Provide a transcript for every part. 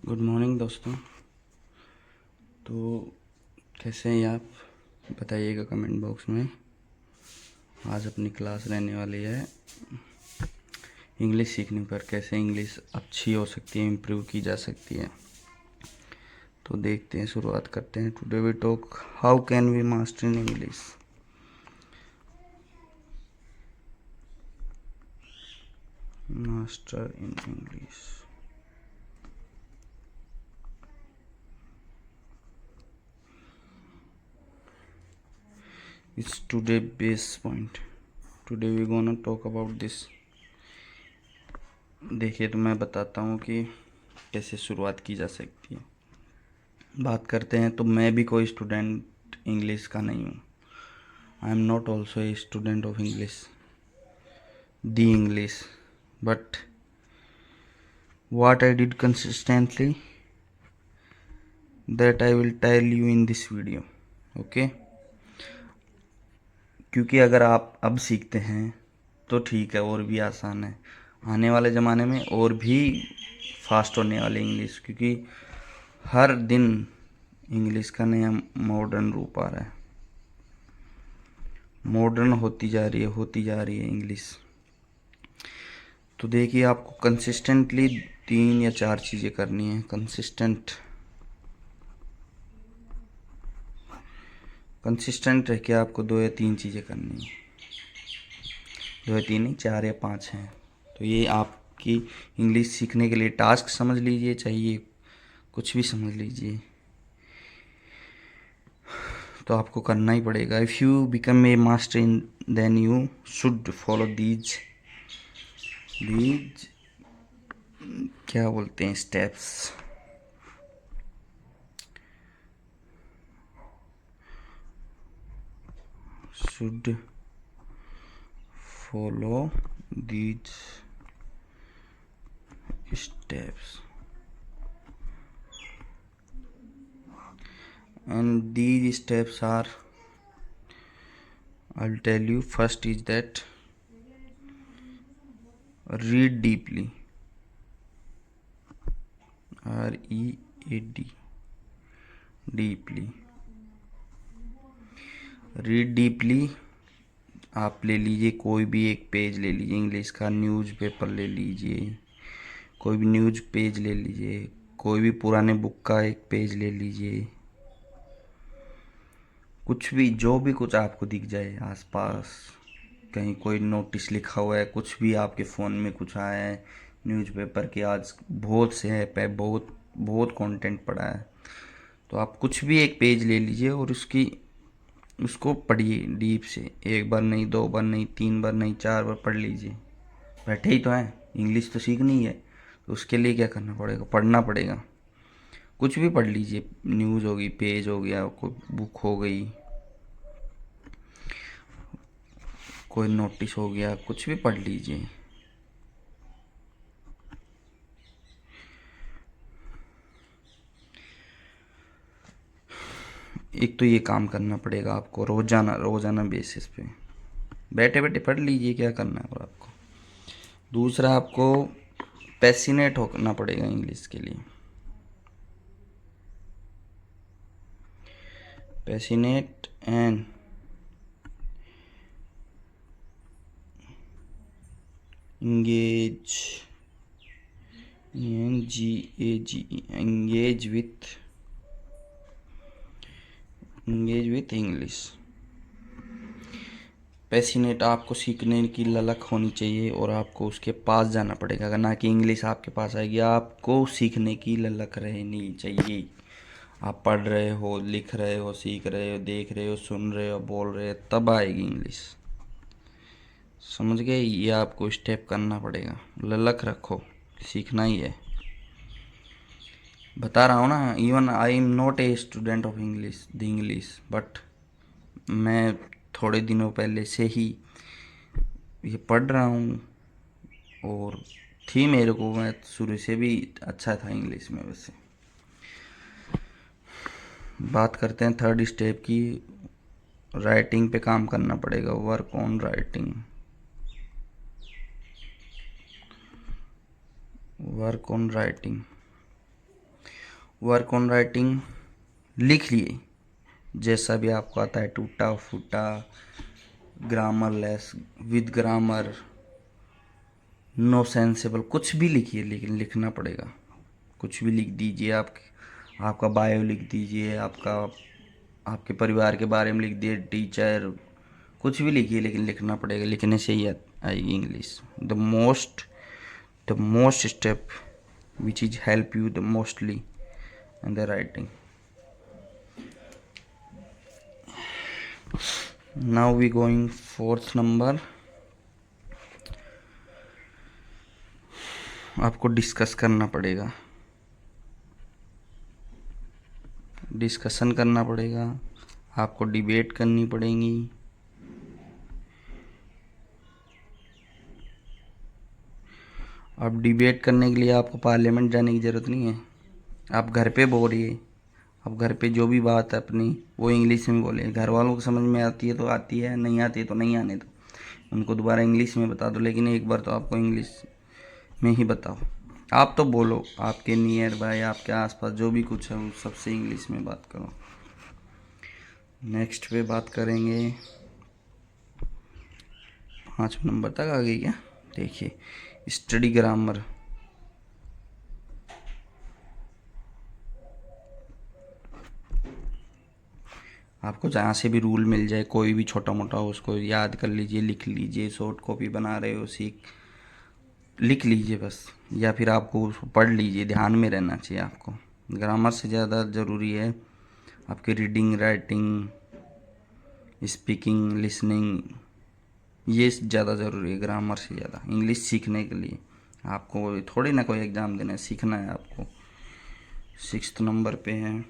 Good morning दोस्तों। तो कैसे हैं आप, बताइएगा कमेंट बॉक्स में। आज अपनी क्लास रहने वाली है इंग्लिश सीखने पर, कैसे इंग्लिश अच्छी हो सकती है, इम्प्रूव की जा सकती है। तो देखते हैं, शुरुआत करते हैं। Today we talk how can we master in English. Master in English. It's today base point. Today we gonna talk about this. देखिए, तो मैं बताता हूँ कि कैसे शुरुआत की जा सकती है। बात करते हैं, तो मैं भी कोई स्टूडेंट इंग्लिश का नहीं हूँ। I am not also a student of English, the English, but what I did consistently, that I will tell you in this video. Okay? क्योंकि अगर आप अब सीखते हैं तो ठीक है, और भी आसान है। आने वाले ज़माने में और भी फास्ट होने वाली इंग्लिश, क्योंकि हर दिन इंग्लिश का नया मॉडर्न रूप आ रहा है। मॉडर्न होती जा रही है इंग्लिश। तो देखिए, आपको कंसिस्टेंटली 3 या 4 चीज़ें करनी है। कंसिस्टेंट रह के आपको 2 या 3 चीज़ें करनी है। 2 या 3 नहीं, 4 या 5 हैं। तो ये आपकी इंग्लिश सीखने के लिए टास्क समझ लीजिए, चाहिए कुछ भी समझ लीजिए, तो आपको करना ही पड़ेगा। If you become a master in, then you should follow these क्या बोलते हैं, steps. Should follow these steps, and these steps are, I'll tell you. First is that read deeply, READ, deeply. Read deeply. आप ले लीजिए, कोई भी एक page ले लीजिए इंग्लिश का, न्यूज़पेपर ले लीजिए, कोई भी न्यूज़ पेज ले लीजिए, कोई भी पुराने बुक का एक पेज ले लीजिए, कुछ भी, जो भी कुछ आपको दिख जाए आसपास, कहीं कोई नोटिस लिखा हुआ है, कुछ भी आपके फ़ोन में कुछ आया है न्यूज़पेपर के, आज बहुत से ऐप है, बहुत बहुत कंटेंट पड़ा है। तो आप कुछ भी एक पेज ले लीजिए और उसको पढ़िए डीप से। 1 बार नहीं, 2 बार नहीं, 3 बार नहीं, 4 बार पढ़ लीजिए। बैठे ही तो हैं, इंग्लिश तो सीखनी है, तो उसके लिए क्या करना पड़ेगा, पढ़ना पड़ेगा। कुछ भी पढ़ लीजिए, न्यूज़ होगी, पेज हो गया, कोई बुक हो गई, कोई नोटिस हो गया, कुछ भी पढ़ लीजिए। एक तो ये काम करना पड़ेगा आपको, रोज़ाना बेसिस पे बैठे बैठे पढ़ लीजिए, क्या करना है और आपको। दूसरा, आपको पैसिनेट होना पड़ेगा इंग्लिश के लिए। Passionate and engage, engage with English. Passionate, आपको सीखने की ललक होनी चाहिए और आपको उसके पास जाना पड़ेगा, अगर ना कि इंग्लिश आपके पास आएगी। आपको सीखने की ललक रहनी चाहिए। आप पढ़ रहे हो, लिख रहे हो, सीख रहे हो, देख रहे हो, सुन रहे हो, बोल रहे हो, तब आएगी इंग्लिश। समझ गए? ये आपको स्टेप करना पड़ेगा। ललक रखो, सीखना ही है। बता रहा हूँ ना, even I am not a student of English, but मैं थोड़े दिनों पहले से ही ये पढ़ रहा हूँ, और थी मेरे को, मैं शुरू से भी अच्छा था इंग्लिश में। वैसे बात करते हैं थर्ड स्टेप की, राइटिंग पे काम करना पड़ेगा। Work on writing, work on writing. Work on writing लिख लिए, जैसा भी आपको आता है, टूटा फूटा, ग्रामरलेस, विद ग्रामर, नो सेंसेबल, कुछ भी लिखिए, लेकिन लिखना पड़ेगा। कुछ भी लिख दीजिए, आपका बायो लिख दीजिए, आपके परिवार के बारे में लिख दिए, टीचर, कुछ भी लिखिए, लेकिन लिखना पड़ेगा। लिखने से ही आएगी English. The most step which is help you the mostly in the writing. Now we going 4th number. आपको डिस्कस करना पड़ेगा, डिस्कशन करना पड़ेगा, आपको डिबेट करनी पड़ेगी। अब डिबेट करने के लिए आपको पार्लियामेंट जाने की ज़रूरत नहीं है। आप घर पे बोलिए, अब घर पे जो भी बात है अपनी वो इंग्लिश में बोले। घर वालों को समझ में आती है तो आती है, नहीं आती है तो नहीं आने दो, उनको दोबारा इंग्लिश में बता दो, लेकिन एक बार तो आपको इंग्लिश में ही बताओ। आप तो बोलो, आपके नियर बाय, आपके आसपास जो भी कुछ है उस सबसे इंग्लिश में बात करो। नेक्स्ट पे बात करेंगे, 5 नंबर तक आ गई क्या? देखिए, स्टडी ग्रामर। आपको जहाँ से भी रूल मिल जाए, कोई भी छोटा मोटा हो, उसको याद कर लीजिए, लिख लीजिए। शॉर्ट कॉपी बना रहे हो, लिख लीजिए बस, या फिर आपको उसको पढ़ लीजिए। ध्यान में रहना चाहिए आपको। ग्रामर से ज़्यादा ज़रूरी है आपकी रीडिंग, राइटिंग, स्पीकिंग, लिसनिंग, ये ज़्यादा ज़रूरी है ग्रामर से ज़्यादा इंग्लिश सीखने के लिए। आपको थोड़ी ना कोई एग्ज़ाम देना है, सीखना है आपको। 6th नंबर पे है,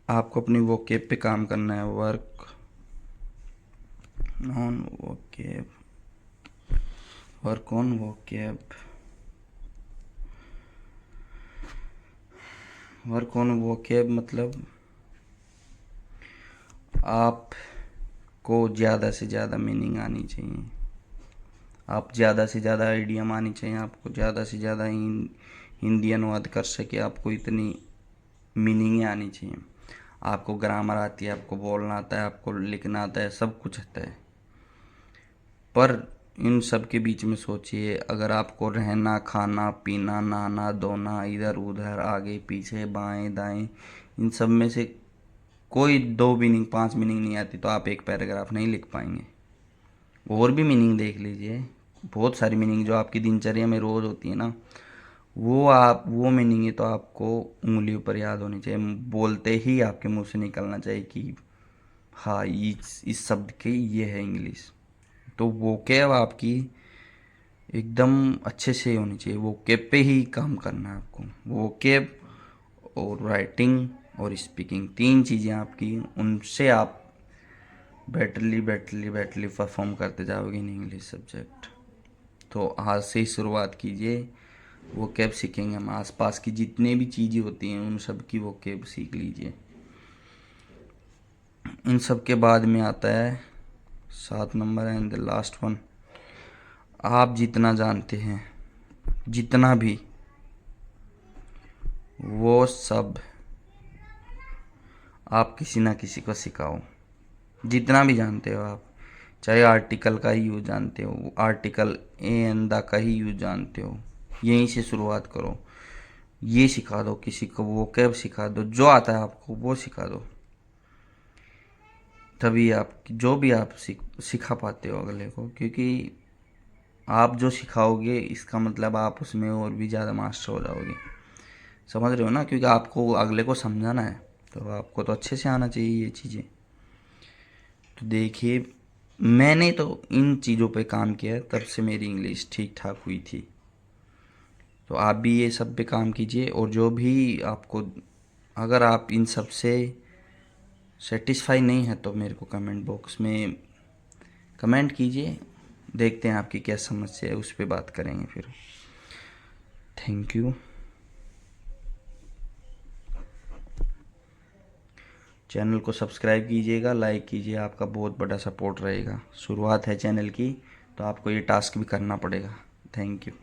आपको अपनी वोकेब पे काम करना है। Work on vocab, work on vocab, work on vocab मतलब आपको ज़्यादा से ज़्यादा मीनिंग आनी चाहिए, आप ज़्यादा से ज़्यादा आइडियम आनी चाहिए, आपको ज़्यादा से ज़्यादा हिंदी अनुवाद कर सके, आपको इतनी मीनिंग आनी चाहिए। आपको ग्रामर आती है, आपको बोलना आता है, आपको लिखना आता है, सब कुछ आता है। पर इन सब के बीच में सोचिए, अगर आपको रहना, खाना, पीना, नहाना, धोना, इधर उधर, आगे पीछे, बाएं दाएं, इन सब में से कोई 2 मीनिंग, 5 मीनिंग नहीं आती, तो आप एक पैराग्राफ नहीं लिख पाएंगे। और भी मीनिंग देख लीजिए, बहुत सारी मीनिंग जो आपकी दिनचर्या में रोज़ होती है ना, वो मीनिंग है तो आपको उंगलियों पर याद होनी चाहिए। बोलते ही आपके मुंह से निकलना चाहिए कि हाँ, इस शब्द की ये है इंग्लिश। तो वोकैब आपकी एकदम अच्छे से होनी चाहिए। वोकैब पे ही काम करना है आपको। वोकैब और राइटिंग और स्पीकिंग, 3 चीज़ें आपकी, उनसे आप बेटरली परफॉर्म करते जाओगे इन इंग्लिश सब्जेक्ट। तो आज से ही शुरुआत कीजिए। वोकैब सीखेंगे हम, आसपास की जितने भी चीज़ें होती हैं उन सब की वोकैब सीख लीजिए। इन सब के बाद में आता है 7 number and the last one, आप जितना जानते हैं, जितना भी, वो सब आप किसी ना किसी को सिखाओ। जितना भी जानते हो आप, चाहे आर्टिकल का ही यूज जानते हो, आर्टिकल एंड द का ही यूज जानते हो, यहीं से शुरुआत करो। ये सिखा दो किसी को, वोकैब सिखा दो, जो आता है आपको वो सिखा दो। तभी आप जो भी आप सिखा पाते हो अगले को, क्योंकि आप जो सिखाओगे इसका मतलब आप उसमें और भी ज़्यादा मास्टर हो जाओगे। समझ रहे हो ना? क्योंकि आपको अगले को समझाना है, तो आपको तो अच्छे से आना चाहिए ये चीज़ें। तो देखिए, मैंने तो इन चीज़ों पे काम किया है, तब से मेरी इंग्लिश ठीक ठाक हुई थी। तो आप भी ये सब पे काम कीजिए, और जो भी आपको, अगर आप इन सब से सेटिस्फाई नहीं है तो मेरे को कमेंट बॉक्स में कमेंट कीजिए, देखते हैं आपकी क्या समस्या है, उस पर बात करेंगे फिर। Thank you. चैनल को सब्सक्राइब कीजिएगा, लाइक कीजिए, आपका बहुत बड़ा सपोर्ट रहेगा। शुरुआत है चैनल की, तो आपको ये टास्क भी करना पड़ेगा। Thank you.